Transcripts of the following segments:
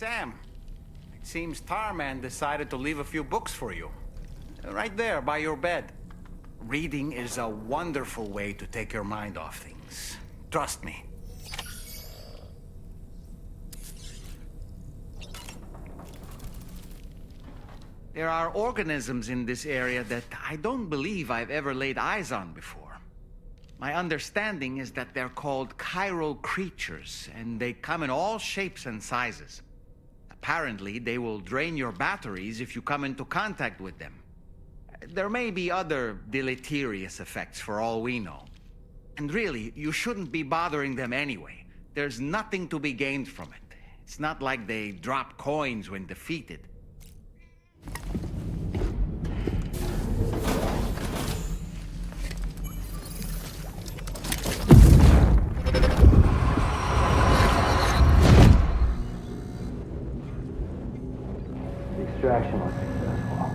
Sam. It seems Tarman decided to leave a few books for you. Right there, by your bed. Reading is a wonderful way to take your mind off things. Trust me. There are organisms in this area that I don't believe I've ever laid eyes on before. My understanding is that they're called chiral creatures, and they come in all shapes and sizes. Apparently, they will drain your batteries if you come into contact with them. There may be other deleterious effects for all we know. And really, you shouldn't be bothering them anyway. There's nothing to be gained from it. It's not like they drop coins when defeated. Extraction was successful.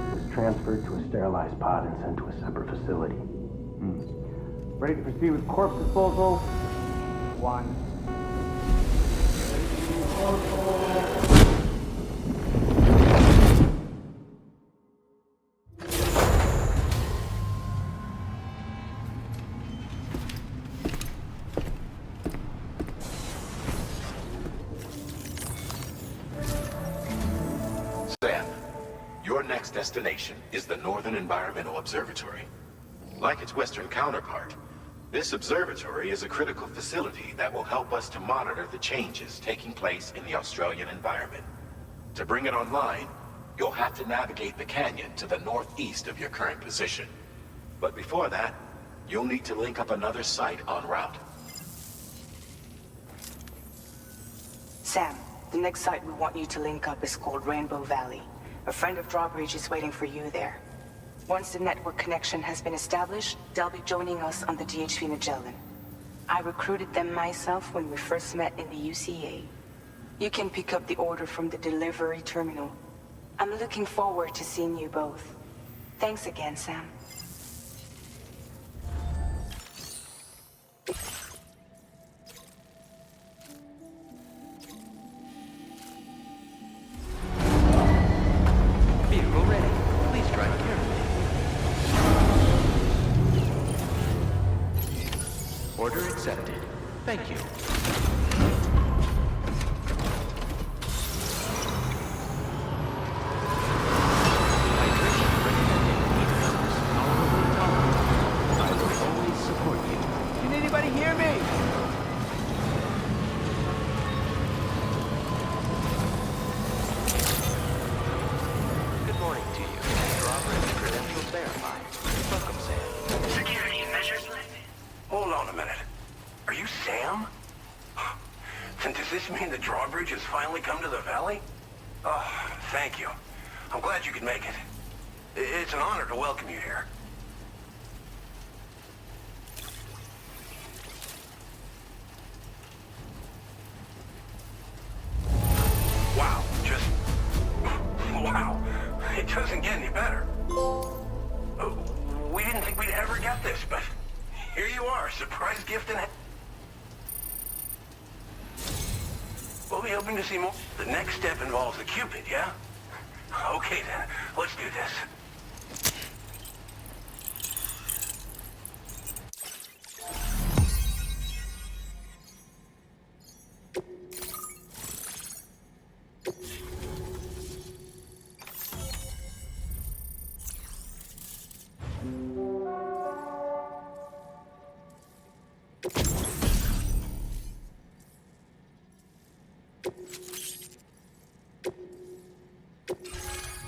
It was transferred to a sterilized pod and sent to a separate facility. Ready to proceed with corpse disposal? 1. Sam, your next destination is the Northern Environmental Observatory. Like its Western counterpart, this observatory is a critical facility that will help us to monitor the changes taking place in the Australian environment. To bring it online, you'll have to navigate the canyon to the northeast of your current position. But before that, you'll need to link up another site en route. Sam, the next site we want you to link up is called Rainbow Valley. A friend of Drawbridge is waiting for you there. Once the network connection has been established, they'll be joining us on the DHV Magellan. I recruited them myself when we first met in the UCA. You can pick up the order from the delivery terminal. I'm looking forward to seeing you both. Thanks again, Sam. Vehicle ready. Please drive carefully. Order accepted. Thank you. Can anybody hear me? Good morning to you. Drawbridge credentials verified. Welcome, Sam. Security measures lifted. Hold on a minute. Are you Sam? Then does this mean the drawbridge has finally come to the valley? Oh, thank you. I'm glad you could make it. It's an honor to welcome you here. Wow, just... wow. It doesn't get any better. We didn't think we'd ever get this, but here you are, surprise gift in... We'll be hoping to see more. The next step involves the Cupid, yeah? Okay then, let's do this.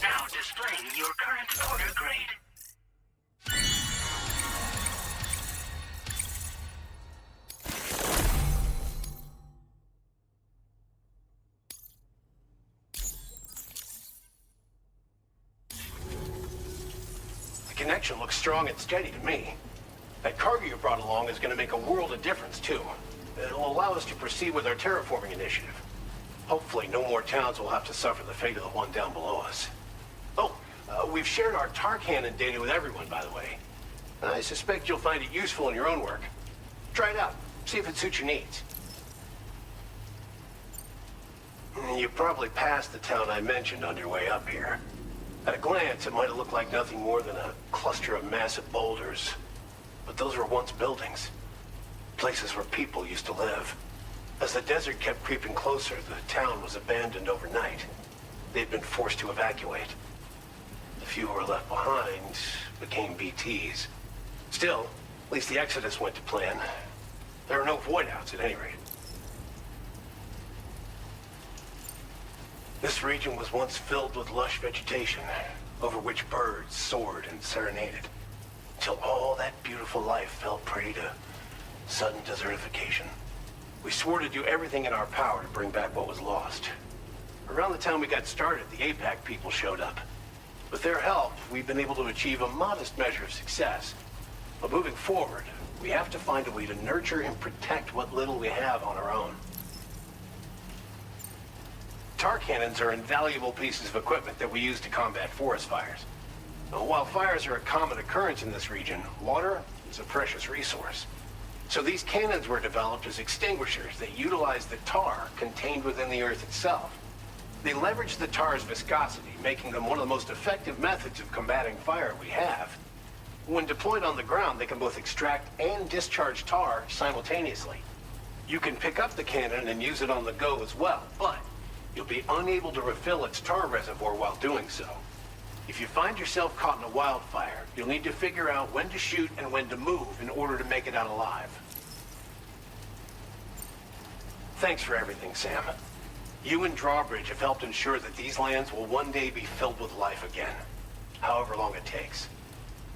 Now displaying your current order grade. The connection looks strong and steady to me. That cargo you brought along is going to make a world of difference, too. It'll allow us to proceed with our terraforming initiative. Hopefully, no more towns will have to suffer the fate of the one down below us. Oh, we've shared our tar cannon data with everyone, by the way. I suspect you'll find it useful in your own work. Try it out. See if it suits your needs. You probably passed the town I mentioned on your way up here. At a glance, it might have looked like nothing more than a cluster of massive boulders. But those were once buildings. Places where people used to live. As the desert kept creeping closer, the town was abandoned overnight. They'd been forced to evacuate. The few who were left behind became BTs. Still, at least the exodus went to plan. There are no void-outs at any rate. This region was once filled with lush vegetation, over which birds soared and serenaded, until all that beautiful life fell prey to sudden desertification. We swore to do everything in our power to bring back what was lost. Around the time we got started, the APAC people showed up. With their help, we've been able to achieve a modest measure of success. But moving forward, we have to find a way to nurture and protect what little we have on our own. Tar cannons are invaluable pieces of equipment that we use to combat forest fires. Now, while fires are a common occurrence in this region, water is a precious resource. So these cannons were developed as extinguishers that utilize the tar contained within the earth itself. They leverage the tar's viscosity, making them one of the most effective methods of combating fire we have. When deployed on the ground, they can both extract and discharge tar simultaneously. You can pick up the cannon and use it on the go as well, but you'll be unable to refill its tar reservoir while doing so. If you find yourself caught in a wildfire, you'll need to figure out when to shoot and when to move in order to make it out alive. Thanks for everything, Sam. You and Drawbridge have helped ensure that these lands will one day be filled with life again, however long it takes.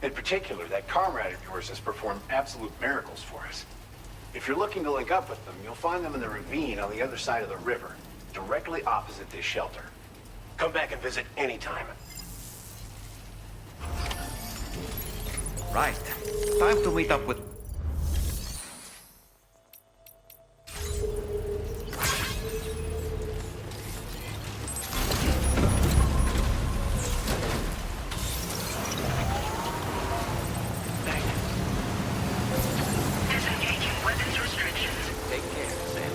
In particular, that comrade of yours has performed absolute miracles for us. If you're looking to link up with them, you'll find them in the ravine on the other side of the river, directly opposite this shelter. Come back and visit anytime. Right. Time to meet up with... Disengaging weapons restrictions. Take care, Sam.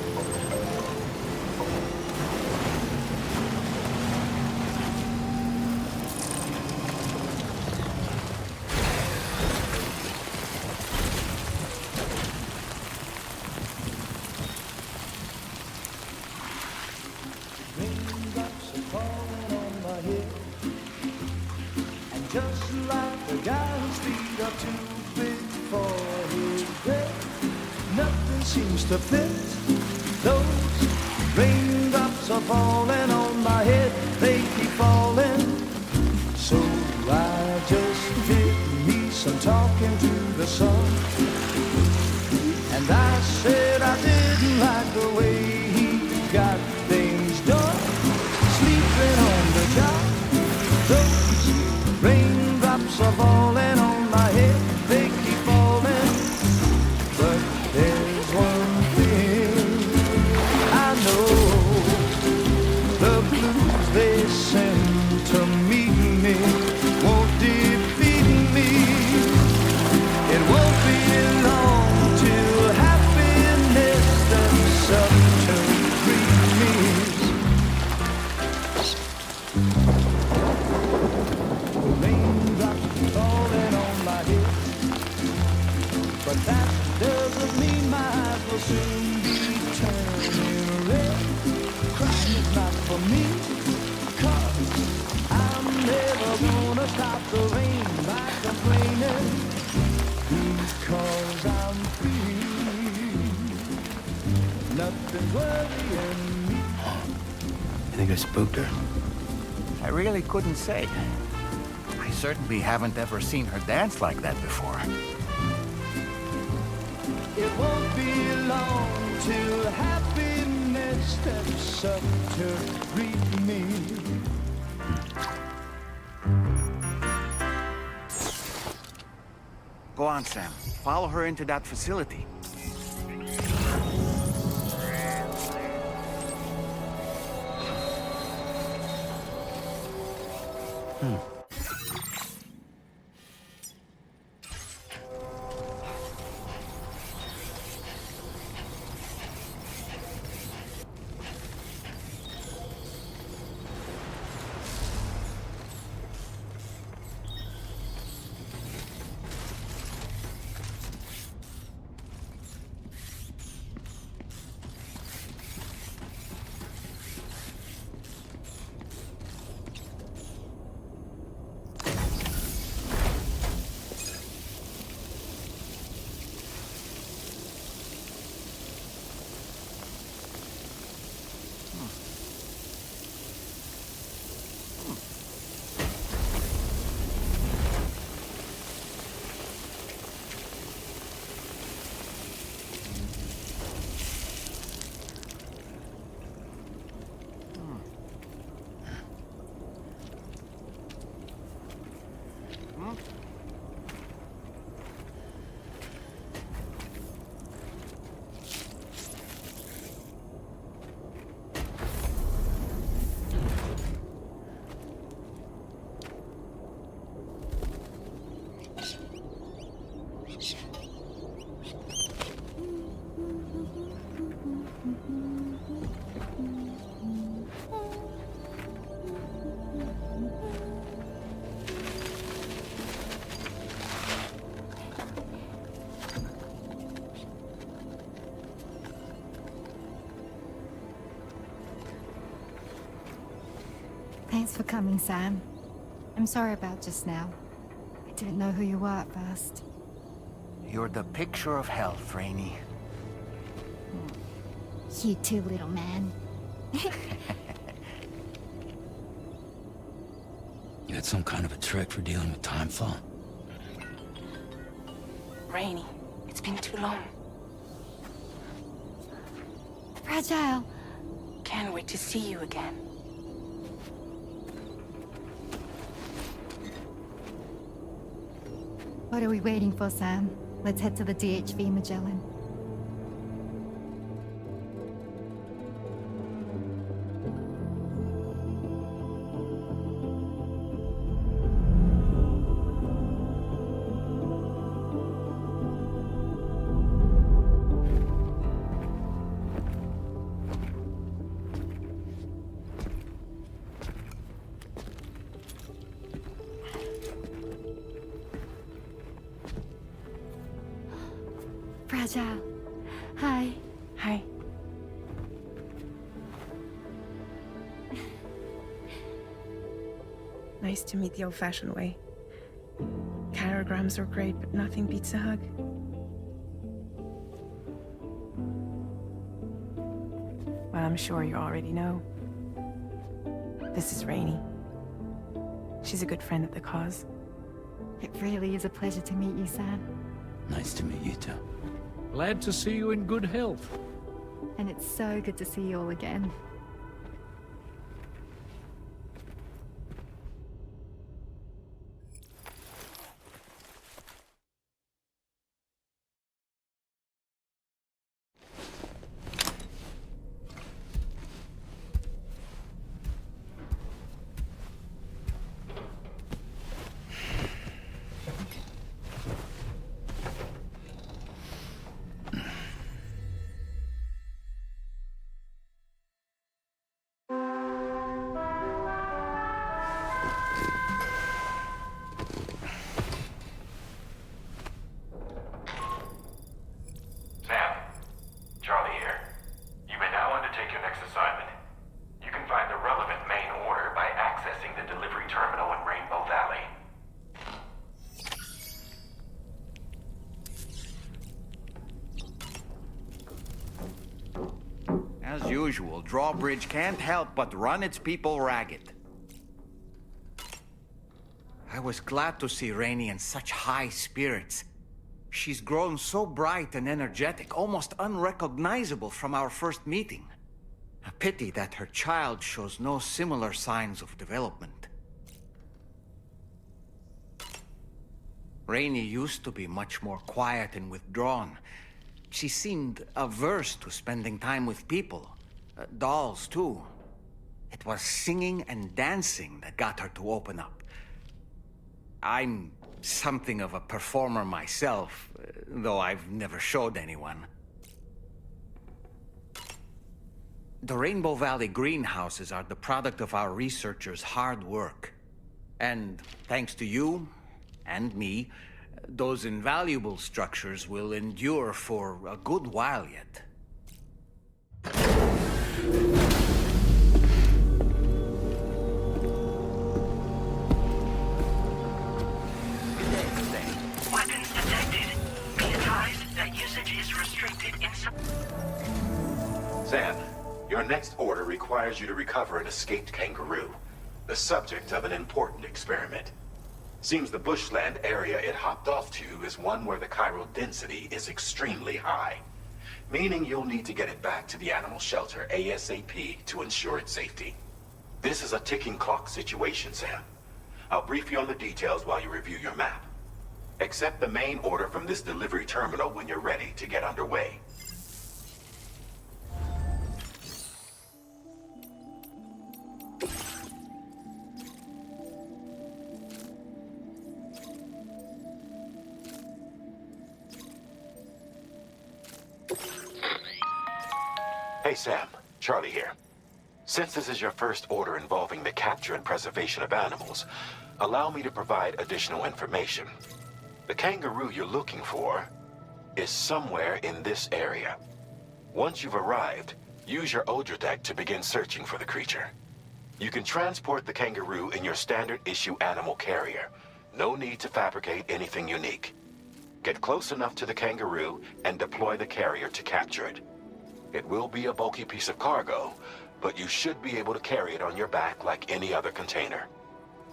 Raindrops are falling on my head, and just like the guy whose feet are too big for his bed, nothing seems to fit. Those raindrops are falling on my head, they keep falling. So I just did me some talking to the sun, and I said I didn't like the way he got things done, sleeping on the job. Those raindrops are falling on my head, they keep falling. But there's one thing I know, the blues they send to meet me won't defeat me. It won't be long till happiness steps up to greet me. Raindrops falling on my head, but that doesn't mean my eyes will soon be turning red. Crying is not for me, 'cause I'm never gonna stop the rain by complaining, because I'm free. Nothing's worrying me. You think I spooked her? I really couldn't say. I certainly haven't ever seen her dance like that before. It won't be long till happiness steps up to greet me. Go on, Sam. Follow her into that facility. Thanks for coming, Sam. I'm sorry about just now. I didn't know who you were at first. You're the picture of health, Rainey. You too, little man. You had some kind of a trick for dealing with timefall? Rainy, it's been too long. Fragile. Can't wait to see you again. What are we waiting for, Sam? Let's head to the DHV Magellan. Fragile. Hi. Hi. Nice to meet the old-fashioned way. Carograms are great, but nothing beats a hug. Well, I'm sure you already know. This is Rainey. She's a good friend of the cause. It really is a pleasure to meet you, Sam. Nice to meet you too. Glad to see you in good health. And it's so good to see you all again. Sam, Charlie here. You may now undertake your next assignment. You can find the relevant main order by accessing the delivery terminal in Rainbow Valley. As usual, Drawbridge can't help but run its people ragged. I was glad to see Rainey in such high spirits. She's grown so bright and energetic, almost unrecognizable from our first meeting. A pity that her child shows no similar signs of development. Rainey used to be much more quiet and withdrawn. She seemed averse to spending time with people. Dolls, too. It was singing and dancing that got her to open up. I'm something of a performer myself, though I've never showed anyone. The Rainbow Valley greenhouses are the product of our researchers' hard work. And thanks to you and me, those invaluable structures will endure for a good while yet. Weapons detected. Be advised that usage is restricted in some... Sam, your next order requires you to recover an escaped kangaroo, the subject of an important experiment. Seems the bushland area it hopped off to is one where the chiral density is extremely high, meaning you'll need to get it back to the animal shelter ASAP to ensure its safety. This is a ticking clock situation, Sam. I'll brief you on the details while you review your map. Accept the main order from this delivery terminal when you're ready to get underway. Hey Sam, Charlie here. Since this is your first order involving the capture and preservation of animals, allow me to provide additional information. The kangaroo you're looking for is somewhere in this area. Once you've arrived, use your Odra deck to begin searching for the creature. You can transport the kangaroo in your standard issue animal carrier. No need to fabricate anything unique. Get close enough to the kangaroo and deploy the carrier to capture it. It will be a bulky piece of cargo, but you should be able to carry it on your back like any other container.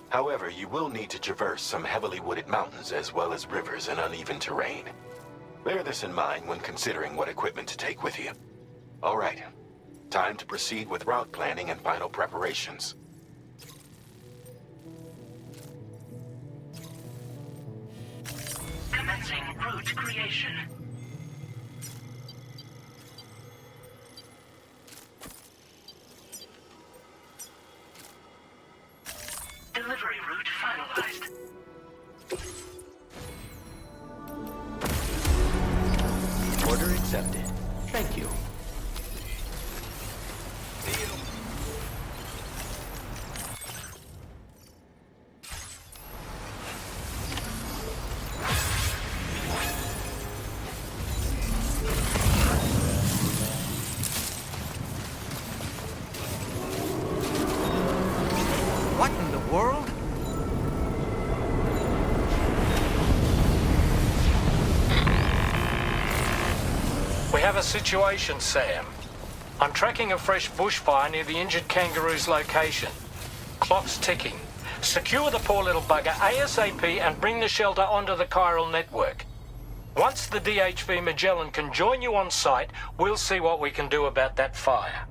However, you will need to traverse some heavily wooded mountains as well as rivers and uneven terrain. Bear this in mind when considering what equipment to take with you. All right, time to proceed with route planning and final preparations. Commencing route creation. Delivery route finalized. Order accepted. Thank you. What in the world? We have a situation, Sam. I'm tracking a fresh bushfire near the injured kangaroo's location. Clock's ticking. Secure the poor little bugger ASAP and bring the shelter onto the chiral network. Once the DHV Magellan can join you on site, we'll see what we can do about that fire.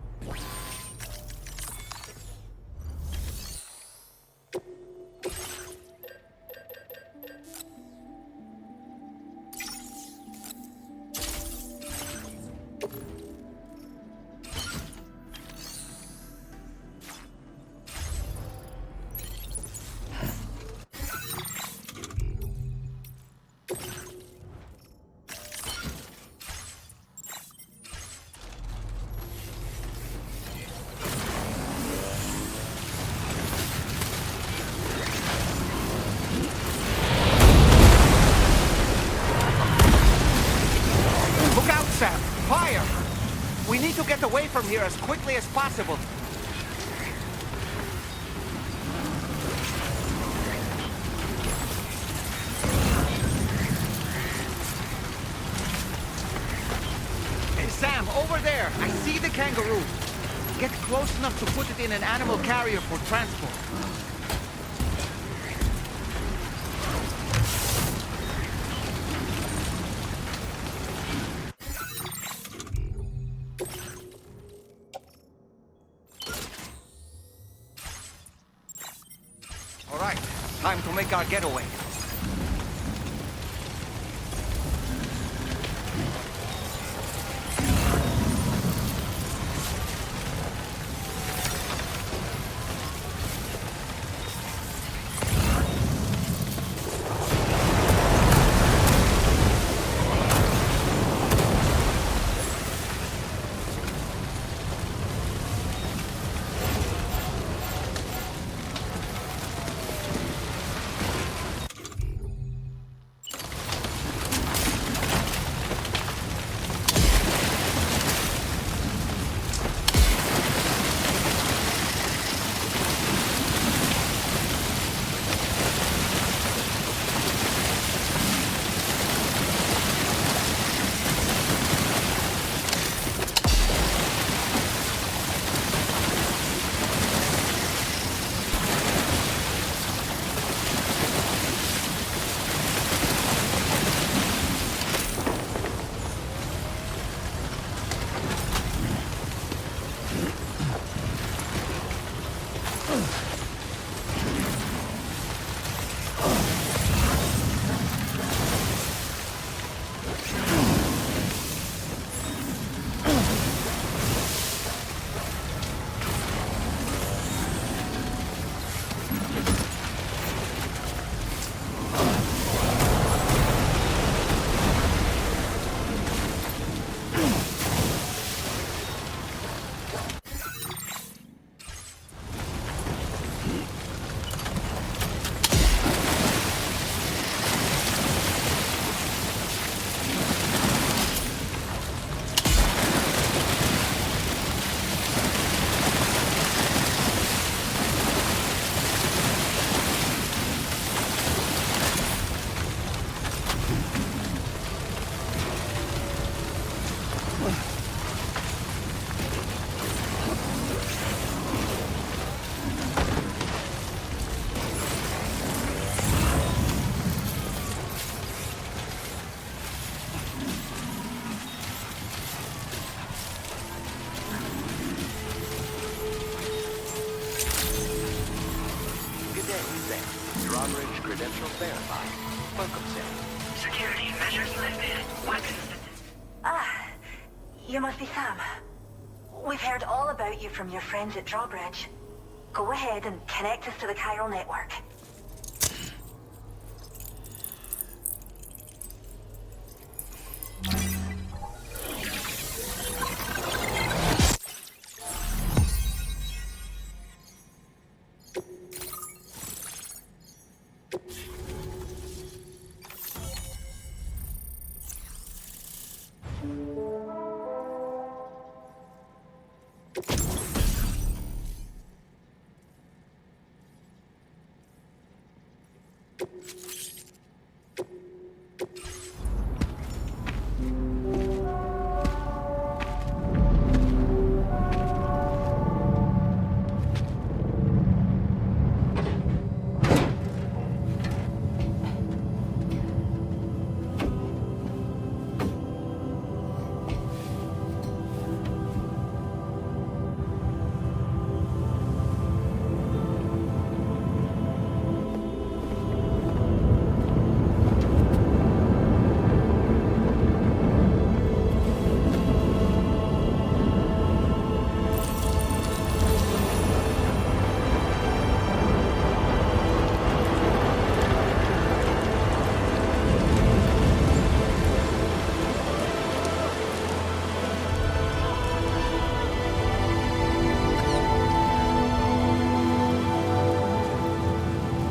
Look out, Sam! Fire! We need to get away from here as quickly as possible. Hey, Sam, over there! I see the kangaroo! Get close enough to put it in an animal carrier for transport. All right, time to make our getaway. Drawbridge credentials verified. Welcome, Sam. Security measures lifted. Weapons. You must be Sam. We've heard all about you from your friends at Drawbridge. Go ahead and connect us to the chiral network.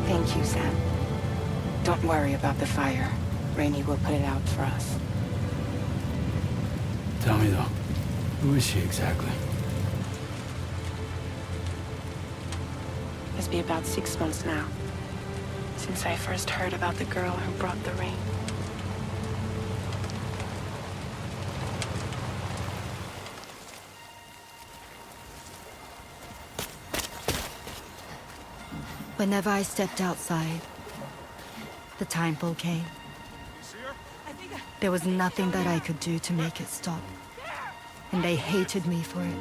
Thank you, Sam. Don't worry about the fire. Rainey will put it out for us. Tell me though, who is she exactly? It's been about 6 months now, since I first heard about the girl who brought the rain. Whenever I stepped outside, the timefall came. There was nothing that I could do to make it stop. And they hated me for it.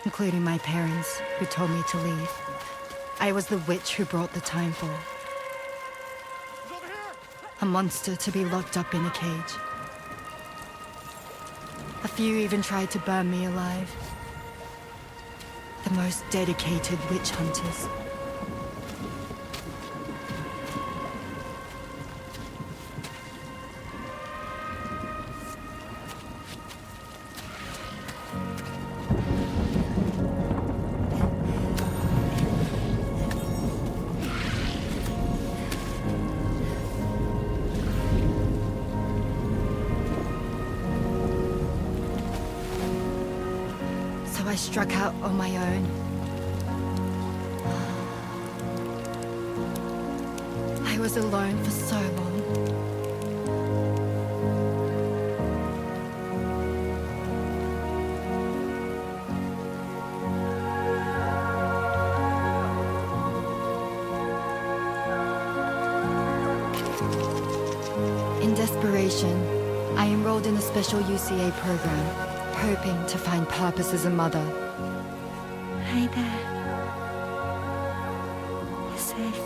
Including my parents, who told me to leave. I was the witch who brought the timefall. A monster to be locked up in a cage. A few even tried to burn me alive. The most dedicated witch hunters. I struck out on my own. I was alone for so long. In desperation, I enrolled in a special UCA program. Hoping to find purpose as a mother. Hi there. You're safe.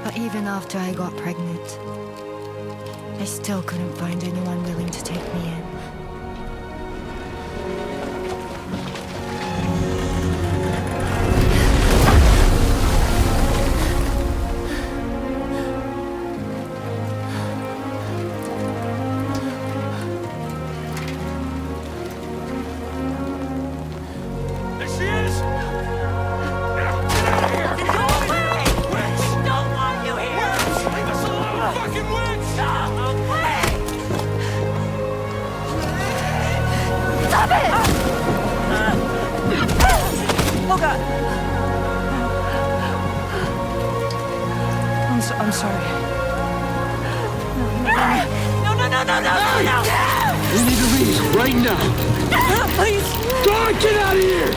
But even after I got pregnant, I still couldn't find anyone willing to take me in. I'm sorry. No! We need to leave right now. Please! God, get out of here!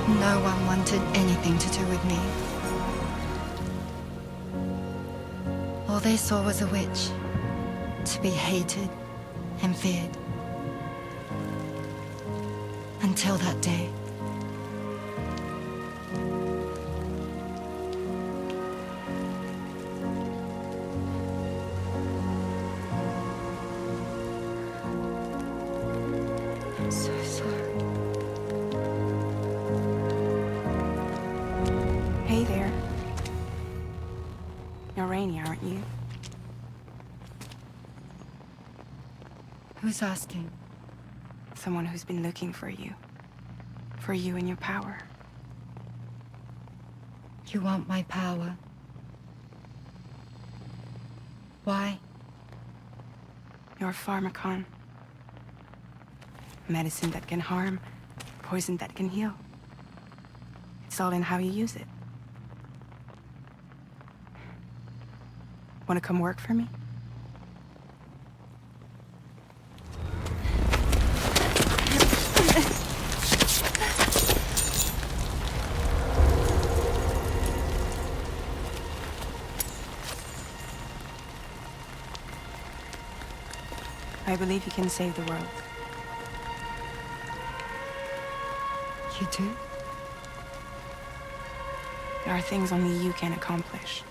No one wanted anything to do with me. All they saw was a witch, to be hated and feared. Until that day. I'm so sorry. Hey there. You're Rainey, aren't you? Who's asking? Someone who's been looking for you. For you and your power. You want my power? Why? You're a pharmacon. Medicine that can harm, poison that can heal. It's all in how you use it. Want to come work for me? I believe you can save the world. You do? There are things only you can accomplish.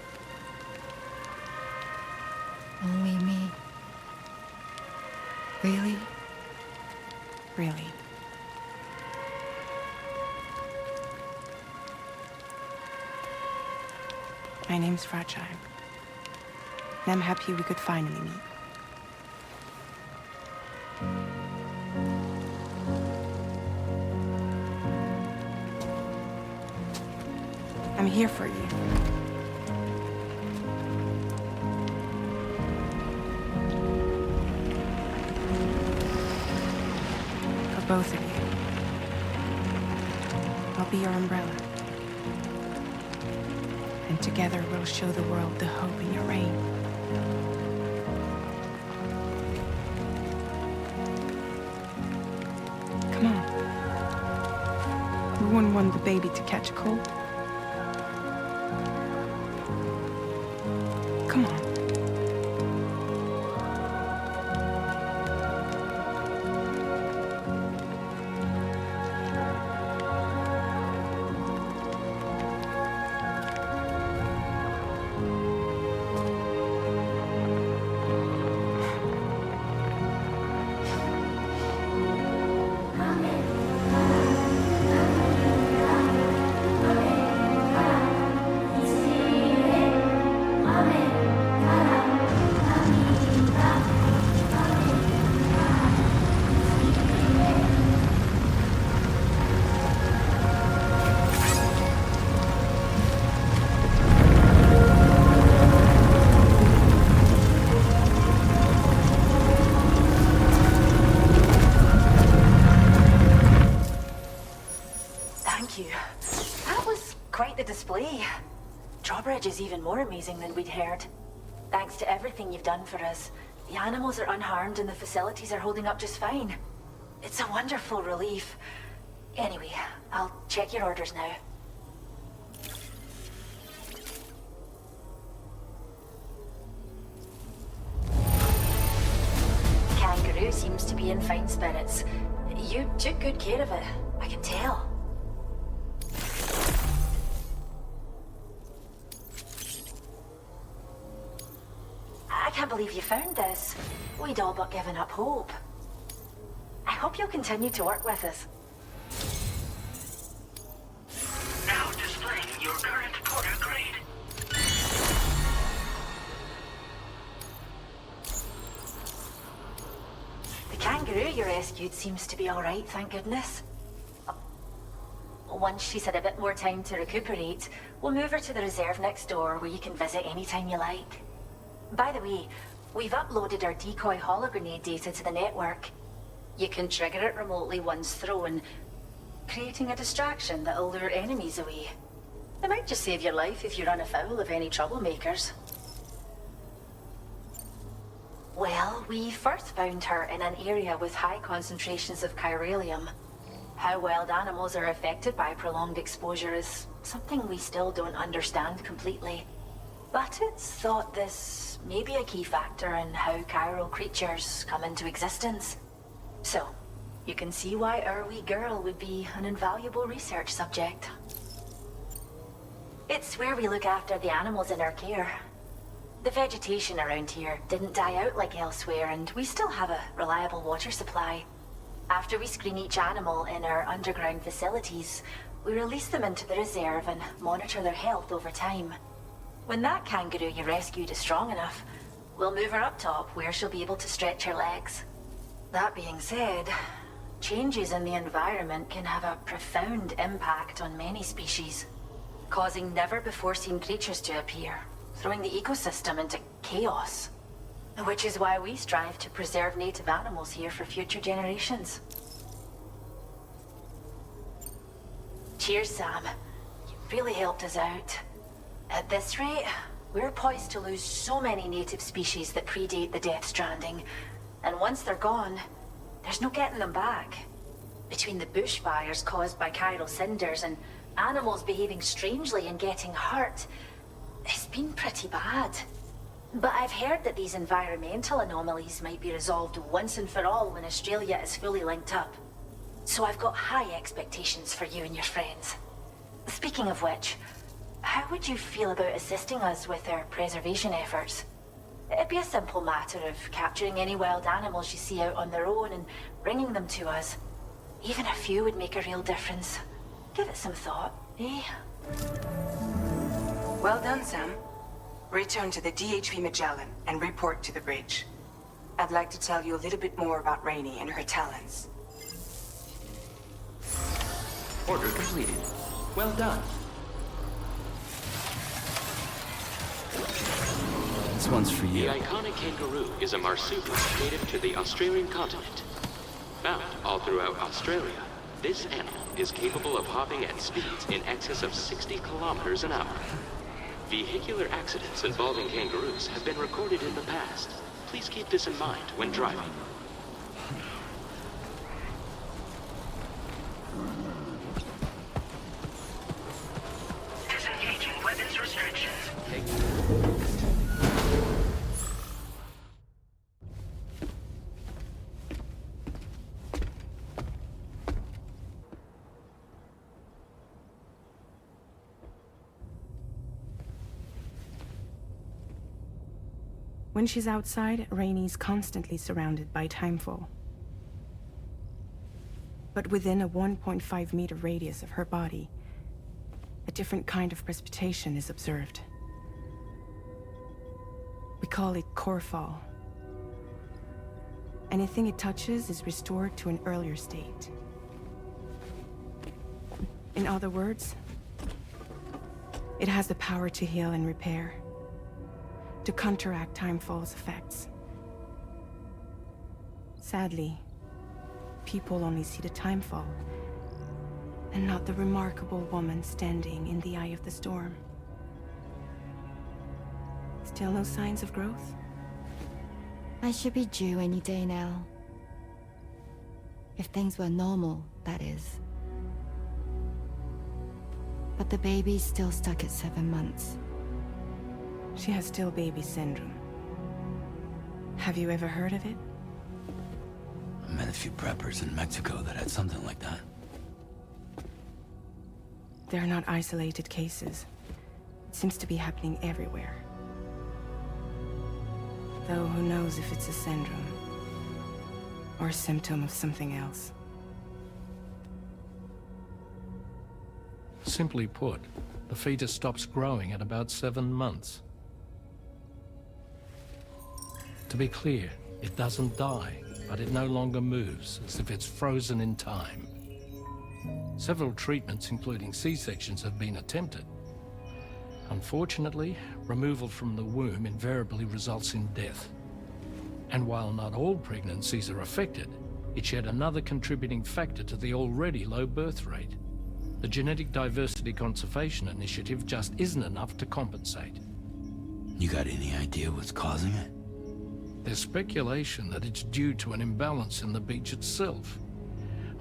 Only me. Really? Really. My name's Fragile. And I'm happy we could finally meet. I'm here for you. For both of you. I'll be your umbrella. And together we'll show the world the hope in your reign. Come on. We wouldn't want the baby to catch a cold. Come on. Drawbridge is even more amazing than we'd heard. Thanks to everything you've done for us, the animals are unharmed and the facilities are holding up just fine. It's a wonderful relief. Anyway, I'll check your orders now. Kangaroo seems to be in fine spirits. You took good care of it, I can tell. I can't believe you found this. We'd all but given up hope. I hope you'll continue to work with us. Now displaying your current Porter grade. The kangaroo you rescued seems to be all right, thank goodness. Once she's had a bit more time to recuperate, we'll move her to the reserve next door where you can visit anytime you like. By the way, we've uploaded our decoy hologrenade data to the network. You can trigger it remotely once thrown, creating a distraction that'll lure enemies away. It might just save your life if you run afoul of any troublemakers. Well, we first found her in an area with high concentrations of chiralium. How wild animals are affected by prolonged exposure is something we still don't understand completely. But it's thought this may be a key factor in how chiral creatures come into existence. So, you can see why our wee girl would be an invaluable research subject. It's where we look after the animals in our care. The vegetation around here didn't die out like elsewhere, and we still have a reliable water supply. After we screen each animal in our underground facilities, we release them into the reserve and monitor their health over time. When that kangaroo you rescued is strong enough, we'll move her up top where she'll be able to stretch her legs. That being said, changes in the environment can have a profound impact on many species, causing never-before-seen creatures to appear, throwing the ecosystem into chaos. Which is why we strive to preserve native animals here for future generations. Cheers, Sam. You've really helped us out. At this rate, we're poised to lose so many native species that predate the Death Stranding. And once they're gone, there's no getting them back. Between the bushfires caused by chiral cinders and animals behaving strangely and getting hurt, it's been pretty bad. But I've heard that these environmental anomalies might be resolved once and for all when Australia is fully linked up. So I've got high expectations for you and your friends. Speaking of which, how would you feel about assisting us with our preservation efforts? It'd be a simple matter of capturing any wild animals you see out on their own and bringing them to us. Even a few would make a real difference. Give it some thought, eh? Well done, Sam. Return to the DHV Magellan and report to the bridge. I'd like to tell you a little bit more about Rainey and her talents. Order completed. Well done. This one's for you. The iconic kangaroo is a marsupial native to the Australian continent. Found all throughout Australia, this animal is capable of hopping at speeds in excess of 60 kilometers an hour. Vehicular accidents involving kangaroos have been recorded in the past. Please keep this in mind when driving. Disengaging weapons restrictions. When she's outside, Rainey's constantly surrounded by timefall. But within a 1.5-meter radius of her body, a different kind of precipitation is observed. We call it core fall. Anything it touches is restored to an earlier state. In other words, it has the power to heal and repair, to counteract timefall's effects. Sadly, people only see the timefall, and not the remarkable woman standing in the eye of the storm. Still no signs of growth? I should be due any day now. If things were normal, that is. But the baby's still stuck at 7 months. She has still baby syndrome. Have you ever heard of it? I met a few preppers in Mexico that had something like that. They're not isolated cases. It seems to be happening everywhere. Though who knows if it's a syndrome or a symptom of something else. Simply put, the fetus stops growing at about 7 months. To be clear, it doesn't die, but it no longer moves, as if it's frozen in time. Several treatments, including C-sections, have been attempted. Unfortunately, removal from the womb invariably results in death. And while not all pregnancies are affected, it's yet another contributing factor to the already low birth rate. The Genetic Diversity Conservation Initiative just isn't enough to compensate. You got any idea what's causing it? There's speculation that it's due to an imbalance in the beach itself.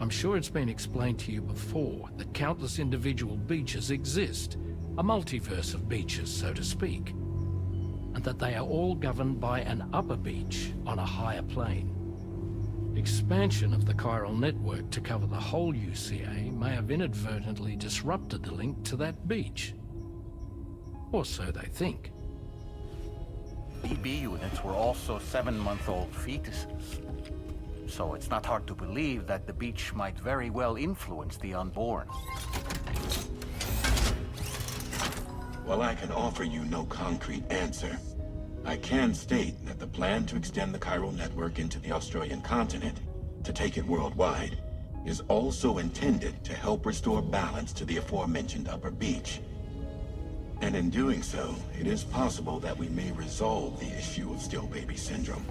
I'm sure it's been explained to you before that countless individual beaches exist, a multiverse of beaches, so to speak, and that they are all governed by an upper beach on a higher plane. Expansion of the chiral network to cover the whole UCA may have inadvertently disrupted the link to that beach. Or so they think. BB units were also 7-month-old fetuses. So it's not hard to believe that the beach might very well influence the unborn. While I can offer you no concrete answer, I can state that the plan to extend the chiral network into the Australian continent, to take it worldwide, is also intended to help restore balance to the aforementioned upper beach. And in doing so, it is possible that we may resolve the issue of still baby syndrome.